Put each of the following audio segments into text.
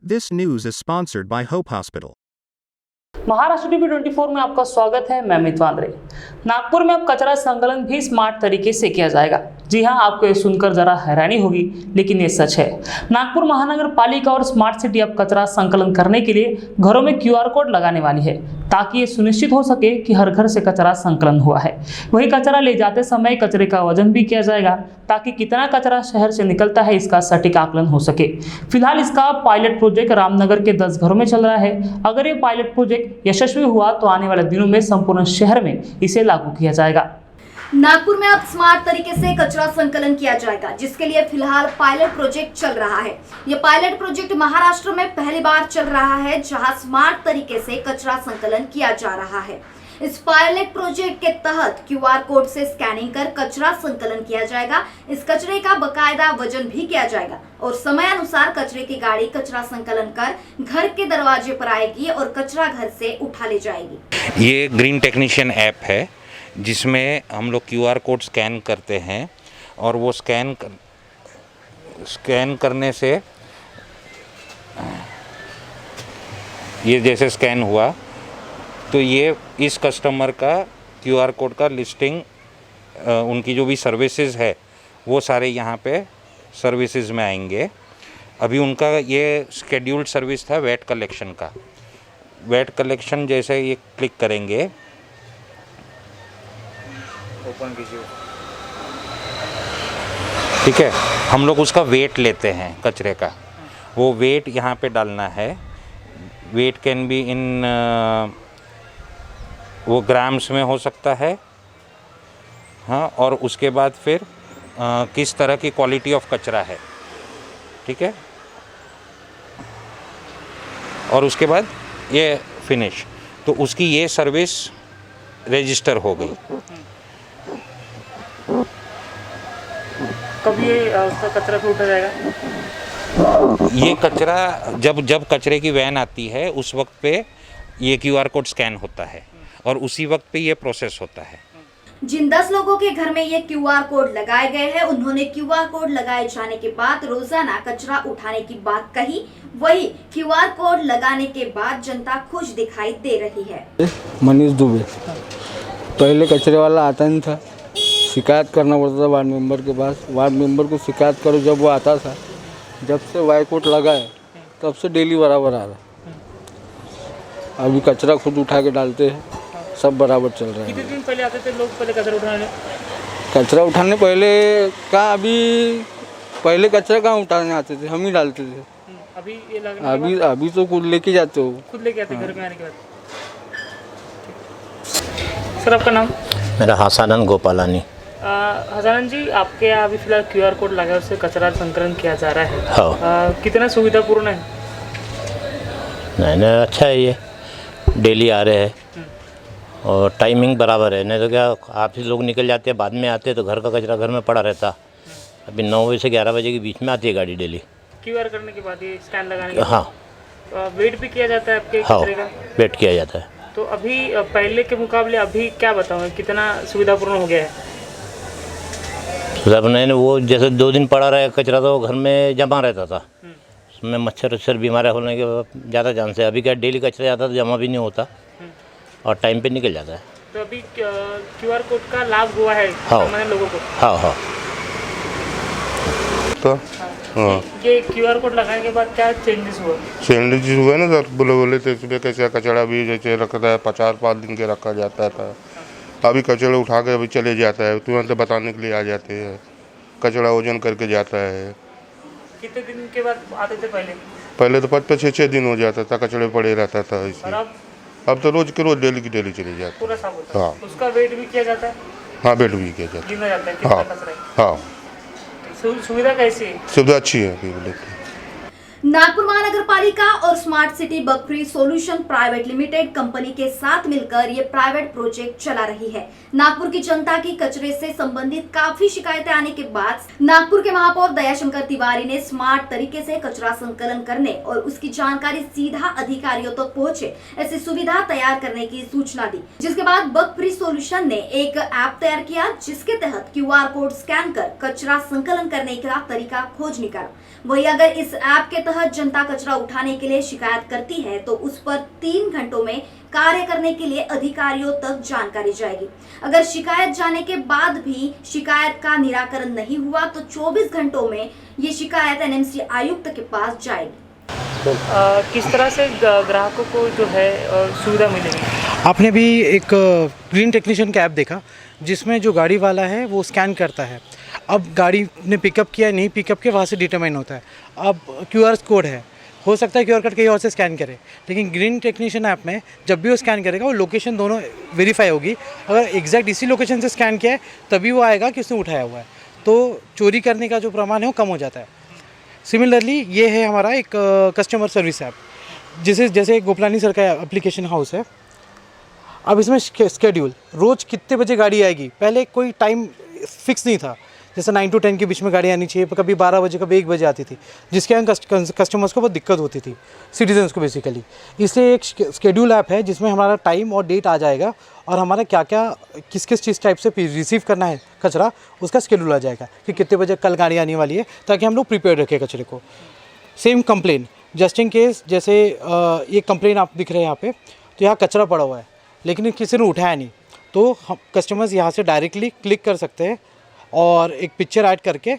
This news is sponsored by Hope Hospital. Maharashtra TV 24 में आपका स्वागत है। मैं अमित वांद्रे। नागपुर में अब कचरा संकलन भी स्मार्ट तरीके से किया जाएगा। जी हां, आपको ये सुनकर जरा हैरानी होगी, लेकिन ये सच है। नागपुर महानगर पालिका और स्मार्ट सिटी अब कचरा संकलन करने के लिए घरों में QR कोड लगाने वाली है, ताकि ये सुनिश्चित हो सके कि हर घर से कचरा संकलन हुआ है। वही कचरा ले जाते समय कचरे का वजन भी किया जाएगा, ताकि कितना कचरा शहर से निकलता है इसका सटीक आकलन हो सके। फिलहाल इसका पायलट प्रोजेक्ट रामनगर के 10 घरों में चल रहा है। अगर ये पायलट प्रोजेक्ट यशस्वी हुआ तो आने वाले दिनों में संपूर्ण शहर में इसे लागू किया जाएगा। नागपुर में अब स्मार्ट तरीके से कचरा संकलन किया जाएगा, जिसके लिए फिलहाल पायलट प्रोजेक्ट चल रहा है। ये पायलट प्रोजेक्ट महाराष्ट्र में पहली बार चल रहा है, जहां स्मार्ट तरीके से कचरा संकलन किया जा रहा है। इस पायलट प्रोजेक्ट के तहत QR कोड से स्कैनिंग कर कचरा संकलन किया जाएगा। इस कचरे का बकायदा वजन भी किया जाएगा और समय अनुसार कचरे की गाड़ी कचरा संकलन कर घर के दरवाजे पर आएगी और कचरा घर से उठा ले जाएगी। ये ग्रीन टेक्नीशियन ऐप है, जिसमें हम लोग QR कोड स्कैन करते हैं और वो स्कैन करने से ये जैसे स्कैन हुआ तो ये इस कस्टमर का QR कोड का लिस्टिंग, उनकी जो भी सर्विसेज है वो सारे यहाँ पे सर्विसेज में आएंगे। अभी उनका ये शेड्यूल्ड सर्विस था वेट कलेक्शन का। वेट कलेक्शन जैसे ये क्लिक करेंगे, ओपन कीजिए, ठीक है, हम लोग उसका वेट लेते हैं कचरे का। वो वेट यहाँ पे डालना है। वेट कैन बी इन वो ग्राम्स में हो सकता है, हाँ, और उसके बाद फिर किस तरह की क्वालिटी ऑफ कचरा है, ठीक है, और उसके बाद ये फिनिश, तो उसकी ये सर्विस रजिस्टर हो गई। कब ये उसका कचरा भी उठा जाएगा? ये कचरा जब कचरे की वैन आती है उस वक्त पे ये QR कोड स्कैन होता है और उसी वक्त पे ये प्रोसेस होता है। जिन 10 लोगों के घर में ये QR कोड लगाए गए हैं, उन्होंने QR कोड लगाए जाने के बाद रोजाना कचरा उठाने की बात कही। वही QR कोड लगाने के बाद जनता खुश दिखाई दे रही है। मनीष दुबे, पहले कचरे वाला आता नहीं था, शिकायत करना पड़ता था वार्ड मेंबर के पास। वार्ड मेंबर को शिकायत करो, जब वो आता था, जब से वाई कोड लगा है तब से डेली बराबर आ रहा। अभी कचरा खुद उठा के डालते हैं, सब बराबर चल रहा है। कितने दिन पहले आते थे लोग पहले कचरा उठाने? पहले कहाँ, पहले कचरा कहाँ उठाने आते थे, हम ही डालते थे। अभी ये लगने अभी तो खुद लेके जाते हो। खुद लेके आते घर में आने के बाद। सर, आपका नाम? मेरा हसानन गोपालानी। हसानन जी, आपके यहाँ अभी फिलहाल QR कोड लगा, उससे कचरा संकलन किया जा रहा है। हाँ। कितना सुविधापूर्ण है? नहीं, अच्छा है, ये डेली आ रहे हैं और टाइमिंग बराबर है। नहीं तो क्या, आप ही लोग निकल जाते हैं, बाद में आते हैं तो घर का कचरा घर में पड़ा रहता। अभी 9 बजे से 11 बजे के बीच में आती है गाड़ी डेली। QR करने के बाद ये स्कैन लगाने के बाद? हाँ। वेट भी किया जाता है आपके हाँ, कचरे का? वेट किया जाता है। तो अभी पहले के मुकाबले अभी क्या बताऊँ, कितना सुविधापूर्ण हो गया है? नहीं, वो जैसे 2 दिन पड़ा रहा कचरा तो घर में जमा रहता था, उसमें मच्छर बीमारियाँ होने के ज़्यादा चांस है। अभी क्या डेली कचरा जाता तो जमा भी नहीं होता और टाइम पे निकल जाता है। तो अभी QR कोड का लाभ हुआ है सामान्य लोगों को? हाँ हाँ। तो ये QR कोड लगाने के बाद क्या चेंजेस हुआ? चेंजेस हुए ना सर, बोले तो इसमें कैसे कचरा भी जैसे रखता है 4-5 दिन के रखा जाता था, अभी कचरा उठा के अभी चले जाता है, तुरंत बताने के लिए आ जाते हैं, कचरा वजन करके जाता है। कितने दिन के बाद आते थे पहले तो 5-6 दिन हो जाता था, कचरे पड़े रहता था इसमें। अब तो रोज के रोज डेली की डेली चले जाते हैं। पूरा साफ होता है? हाँ। उसका वेट भी किया जाता है? हाँ, वेट भी किया जाता है। गिना जाता है कितना कचरा है? हाँ। सुविधा कैसी है? सुविधा अच्छी है। नागपुर महानगर पालिका और smart city bug free solution private limited company के साथ मिलकर ये प्राइवेट प्रोजेक्ट चला रही है। नागपुर की जनता की कचरे से संबंधित काफी शिकायतें आने के बाद नागपुर के महापौर दयाशंकर तिवारी ने स्मार्ट तरीके से कचरा संकलन करने और उसकी जानकारी सीधा अधिकारियों तक पहुंचे ऐसी सुविधा तैयार करने की सूचना दी, जिसके बाद बग फ्री सोल्यूशन ने एक ऐप तैयार किया, जिसके तहत QR कोड स्कैन कर कचरा संकलन करने का तरीका खोज निकाला। वही अगर इस ऐप के तहत जनता कचरा उठाने के लिए शिकायत करती है तो उस पर 3 घंटों में कार्य करने के लिए अधिकारियों तक जानकारी जाएगी। अगर शिकायत जाने के बाद भी शिकायत का निराकरण नहीं हुआ तो 24 घंटों में ये शिकायत एनएमसी आयुक्त के पास जाएगी। किस तरह से ग्राहकों को जो है सुविधा मिलेगी? आपने भी एक ग्रीन टेक्नीशियन का ऐप देखा जिसमें जो गाड़ी वाला है वो स्कैन करता है। अब गाड़ी ने पिकअप किया नहीं पिकअप किया वहाँ से डिटरमाइन होता है। अब QR कोड है, हो सकता है QR कोड कहीं और से स्कैन करे, लेकिन ग्रीन टेक्नीशियन ऐप में जब भी वो स्कैन करेगा वो लोकेशन दोनों वेरीफाई होगी। अगर एग्जैक्ट इसी लोकेशन से स्कैन किया है तभी वो आएगा कि उसने उठाया हुआ है, तो चोरी करने का जो प्रमाण है वो कम हो जाता है। सिमिलरली ये है हमारा एक कस्टमर सर्विस ऐप, जैसे गोपलानी सर का एप्लीकेशन हाउस है। अब इसमें स्केड्यूल रोज़ कितने बजे गाड़ी आएगी, पहले कोई टाइम फिक्स नहीं था, जैसे 9 to 10 के बीच में गाड़ी आनी चाहिए, कभी 12 बजे कभी 1 बजे आती थी, जिसके कारण कस्टमर्स को बहुत दिक्कत होती थी, सिटीजन्स को बेसिकली। इसलिए एक स्केड्यूल ऐप है जिसमें हमारा टाइम और डेट आ जाएगा और हमारा क्या क्या किस किस चीज़ टाइप से रिसीव करना है कचरा, उसका स्केड्यूल आ जाएगा कि कितने बजे कल गाड़ी आने वाली है, ताकि हम लोग प्रिपेयर रखें कचरे को। Same complain just in case, जैसे ये कंप्लेन आप दिख रहे हैं यहाँ पे, तो यहाँ कचरा पड़ा हुआ है लेकिन किसी ने उठाया नहीं, तो हम कस्टमर्स यहाँ से डायरेक्टली क्लिक कर सकते हैं और एक पिक्चर ऐड करके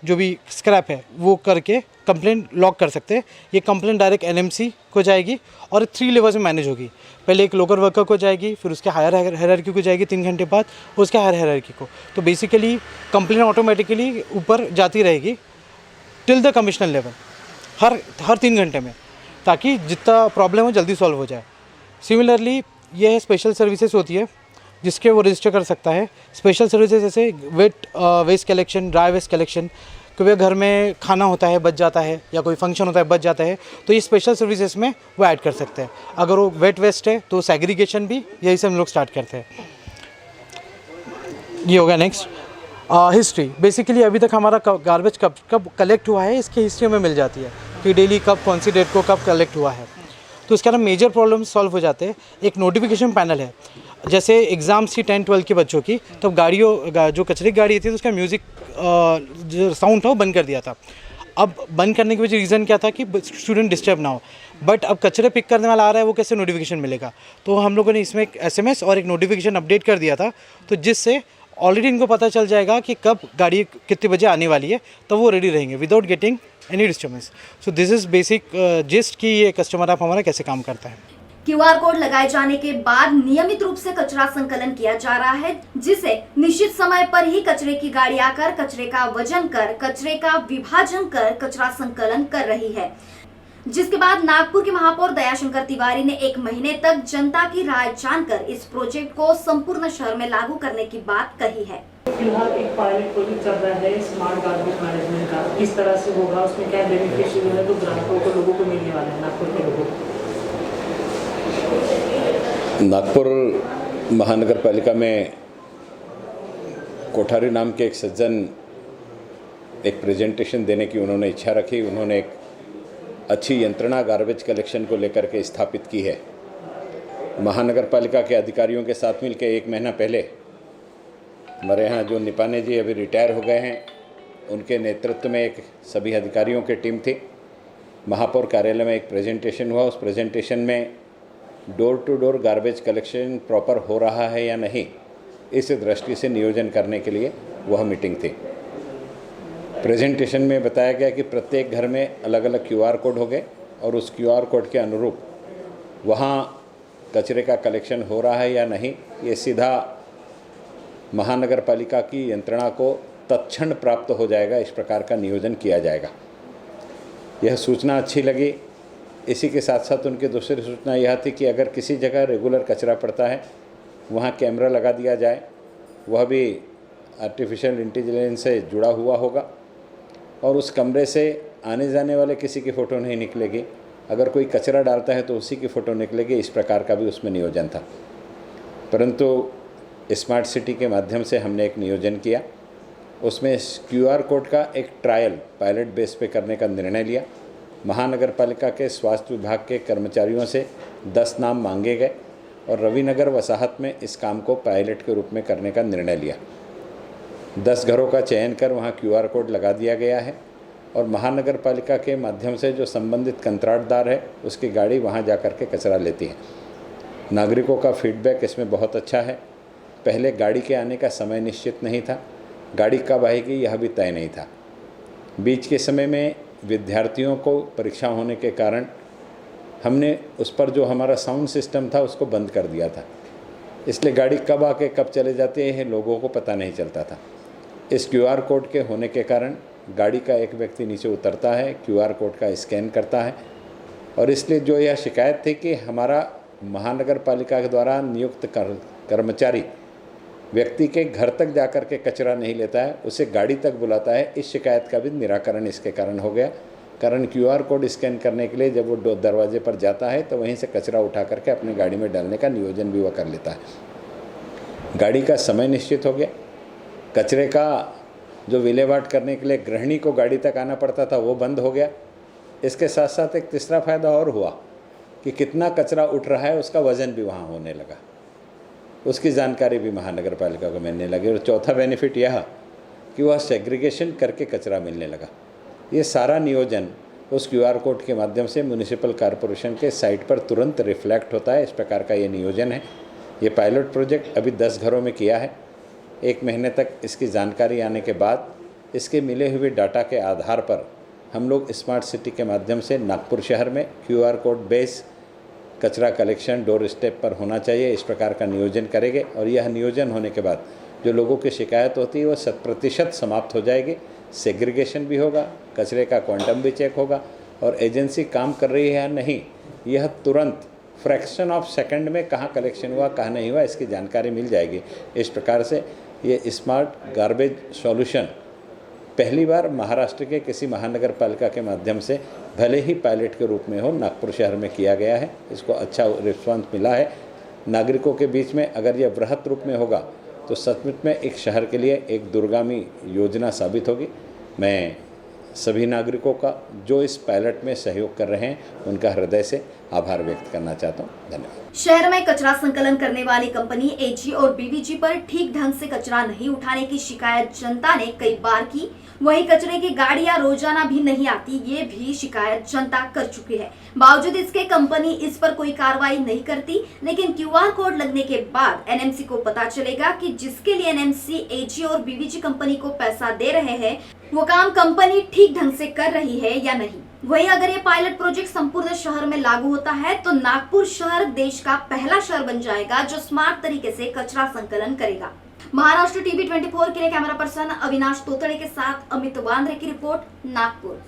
जो भी स्क्रैप है वो करके कंप्लेंट लॉक कर सकते हैं। ये कंप्लेंट डायरेक्ट एनएमसी को जाएगी और 3 लेवल्स में मैनेज होगी। पहले एक लोकल वर्कर को जाएगी, फिर उसके हायर हायरार्की को जाएगी 3 घंटे बाद, उसके हायर हायरार्की को। तो बेसिकली कंप्लेंट ऑटोमेटिकली ऊपर जाती रहेगी टिल द कमिश्नर लेवल हर 3 घंटे में, ताकि जितना प्रॉब्लम हो जल्दी सॉल्व हो जाए। सिमिलरली ये स्पेशल सर्विसेज होती है जिसके वो रजिस्टर कर सकता है। स्पेशल सर्विसेज जैसे wet waste collection, dry waste collection, कभी घर में खाना होता है बच जाता है या कोई फंक्शन होता है बच जाता है, तो ये स्पेशल सर्विसेज में वो ऐड कर सकते हैं। अगर वो वेट वेस्ट है तो सेग्रीगेशन भी यही से हम लोग स्टार्ट करते हैं। ये होगा नेक्स्ट हिस्ट्री। बेसिकली अभी तक हमारा गार्बेज कब कलेक्ट हुआ है इसकी हिस्ट्री हमें मिल जाती है कि डेली कब कौन सी डेट को कब कलेक्ट हुआ है, तो इसके कारण मेजर प्रॉब्लम सॉल्व हो जाते हैं। एक नोटिफिकेशन पैनल है, जैसे एग्ज़ाम्स थी 10-12 के बच्चों की, तब जो कचरे की गाड़ी थी तो उसका म्यूज़िक जो साउंड था वो बंद कर दिया था। अब बंद करने की वजह रीज़न क्या था कि स्टूडेंट डिस्टर्ब ना हो, बट अब कचरे पिक करने वाला आ रहा है वो कैसे नोटिफिकेशन मिलेगा, तो हम लोगों ने इसमें एक SMS और एक नोटिफिकेशन अपडेट कर दिया था, तो जिससे ऑलरेडी इनको पता चल जाएगा कि कब गाड़ी कितने बजे आने वाली है, तो वो रेडी रहेंगे without getting any disturbance. So this is basic gist कि ये कस्टमर ऐप हमारा कैसे काम करता है। QR कोड लगाए जाने के बाद नियमित रूप से कचरा संकलन किया जा रहा है, जिसे निश्चित समय पर ही कचरे की गाड़ी आकर कचरे का वजन कर, कचरे का विभाजन कर कचरा संकलन कर रही है। जिसके बाद नागपुर के महापौर दयाशंकर तिवारी ने 1 महीने तक जनता की राय जानकर इस प्रोजेक्ट को संपूर्ण शहर में लागू करने की बात कही है। फिलहाल एक पायलट प्रोजेक्ट चल रहा है स्मार्ट गार्बेज मैनेजमेंट का, किस तरह से होगा, उसमें क्या बेनिफिशियल है तो ग्राहकों को, लोगों को मिलने वाला है, नागपुर के लोगों को? नागपुर महानगर पालिका में कोठारी नाम के एक सज्जन एक प्रेजेंटेशन देने की उन्होंने इच्छा रखी। उन्होंने एक अच्छी यंत्रणा गार्बेज कलेक्शन को लेकर के स्थापित की है। महानगर पालिका के अधिकारियों के साथ मिलकर 1 महीना पहले हमारे यहाँ जो निपाने जी अभी रिटायर हो गए हैं, उनके नेतृत्व में एक सभी अधिकारियों की टीम थी। महापौर कार्यालय में एक प्रेजेंटेशन हुआ। उस प्रेजेंटेशन में door to door garbage collection proper हो रहा है या नहीं, इस दृष्टि से नियोजन करने के लिए वह मीटिंग थी। प्रेजेंटेशन में बताया गया कि प्रत्येक घर में अलग अलग QR कोड हो गए और उस QR कोड के अनुरूप वहाँ कचरे का कलेक्शन हो रहा है या नहीं, ये सीधा महानगर पालिका की यंत्रणा को तत्क्षण प्राप्त हो जाएगा। इस प्रकार का नियोजन किया जाएगा। यह सूचना अच्छी लगी। इसी के साथ साथ उनकी दूसरी सूचना यह थी कि अगर किसी जगह रेगुलर कचरा पड़ता है वहाँ कैमरा लगा दिया जाए, वह भी आर्टिफिशियल इंटेलिजेंस से जुड़ा हुआ होगा और उस कमरे से आने जाने वाले किसी की फ़ोटो नहीं निकलेगी। अगर कोई कचरा डालता है तो उसी की फ़ोटो निकलेगी। इस प्रकार का भी उसमें नियोजन था। परंतु स्मार्ट सिटी के माध्यम से हमने एक नियोजन किया। उसमें QR कोड का एक ट्रायल पायलट बेस पे करने का निर्णय लिया। महानगर पालिका के स्वास्थ्य विभाग के कर्मचारियों से 10 नाम मांगे गए और रविनगर वसाहत में इस काम को पायलट के रूप में करने का निर्णय लिया। 10 घरों का चयन कर वहाँ QR कोड लगा दिया गया है और महानगर पालिका के माध्यम से जो संबंधित कंत्राटदार है उसकी गाड़ी वहाँ जा कर के कचरा लेती है। नागरिकों का फीडबैक इसमें बहुत अच्छा है। पहले गाड़ी के आने का समय निश्चित नहीं था, गाड़ी कब आएगी यह भी तय नहीं था। बीच के समय में विद्यार्थियों को परीक्षा होने के कारण हमने उस पर जो हमारा साउंड सिस्टम था उसको बंद कर दिया था, इसलिए गाड़ी कब आके कब चले जाते हैं लोगों को पता नहीं चलता था। इस QR कोड के होने के कारण गाड़ी का एक व्यक्ति नीचे उतरता है, QR कोड का स्कैन करता है, और इसलिए जो यह शिकायत थी कि हमारा महानगर पालिका के द्वारा नियुक्त कर्मचारी व्यक्ति के घर तक जाकर के कचरा नहीं लेता है, उसे गाड़ी तक बुलाता है, इस शिकायत का भी निराकरण इसके कारण हो गया। कारण QR कोड स्कैन करने के लिए जब वो दरवाजे पर जाता है तो वहीं से कचरा उठा करके अपनी गाड़ी में डालने का नियोजन भी वह कर लेता है। गाड़ी का समय निश्चित हो गया। कचरे का जो विलेवाट करने के लिए गृहिणी को गाड़ी तक आना पड़ता था वो बंद हो गया। इसके साथ साथ एक तीसरा फ़ायदा और हुआ कि कितना कचरा उठ रहा है उसका वज़न भी वहाँ होने लगा, उसकी जानकारी भी महानगर पालिका को मिलने लगी। और चौथा बेनिफिट यह कि वह सेग्रीगेशन करके कचरा मिलने लगा। ये सारा नियोजन उस QR कोड के माध्यम से म्यूनिसिपल कॉरपोरेशन के साइट पर तुरंत रिफ्लेक्ट होता है। इस प्रकार का ये नियोजन है। ये पायलट प्रोजेक्ट अभी 10 घरों में किया है। 1 महीने तक इसकी जानकारी आने के बाद इसके मिले हुए डाटा के आधार पर हम लोग स्मार्ट सिटी के माध्यम से नागपुर शहर में QR कोड बेस कचरा कलेक्शन डोर स्टेप पर होना चाहिए, इस प्रकार का नियोजन करेंगे। और यह नियोजन होने के बाद जो लोगों की शिकायत होती है वो 100% समाप्त हो जाएगी। सेग्रीगेशन भी होगा, कचरे का क्वांटम भी चेक होगा, और एजेंसी काम कर रही है या नहीं यह तुरंत फ्रैक्शन ऑफ सेकंड में कहाँ कलेक्शन हुआ कहाँ नहीं हुआ इसकी जानकारी मिल जाएगी। इस प्रकार से ये स्मार्ट गार्बेज सॉल्यूशन पहली बार महाराष्ट्र के किसी महानगर पालिका के माध्यम से भले ही पायलट के रूप में हो नागपुर शहर में किया गया है। इसको अच्छा रिस्पांस मिला है नागरिकों के बीच में। अगर यह वृहत रूप में होगा तो सचमुच में एक शहर के लिए एक दूरगामी योजना साबित होगी। मैं सभी नागरिकों का जो इस पायलट में सहयोग कर रहे हैं उनका हृदय से आभार व्यक्त करना चाहता हूँ। धन्यवाद। शहर में कचरा संकलन करने वाली कंपनी AG और BVG पर ठीक ढंग से कचरा नहीं उठाने की शिकायत जनता ने कई बार की। वहीं कचरे की गाड़ियां रोजाना भी नहीं आती, ये भी शिकायत जनता कर चुकी है। बावजूद इसके कंपनी इस पर कोई कार्रवाई नहीं करती। लेकिन QR कोड लगने के बाद NMC को पता चलेगा कि जिसके लिए NMC AG और BVG कंपनी को पैसा दे रहे हैं वो काम कंपनी ठीक ढंग से कर रही है या नहीं। वहीं अगर ये पायलट प्रोजेक्ट संपूर्ण शहर में लागू होता है तो नागपुर शहर देश का पहला शहर बन जाएगा जो स्मार्ट तरीके से कचरा संकलन करेगा। महाराष्ट्र TV 24 के लिए कैमरा पर्सन अविनाश तोतड़े के साथ अमित वांद्रे की रिपोर्ट, नागपुर।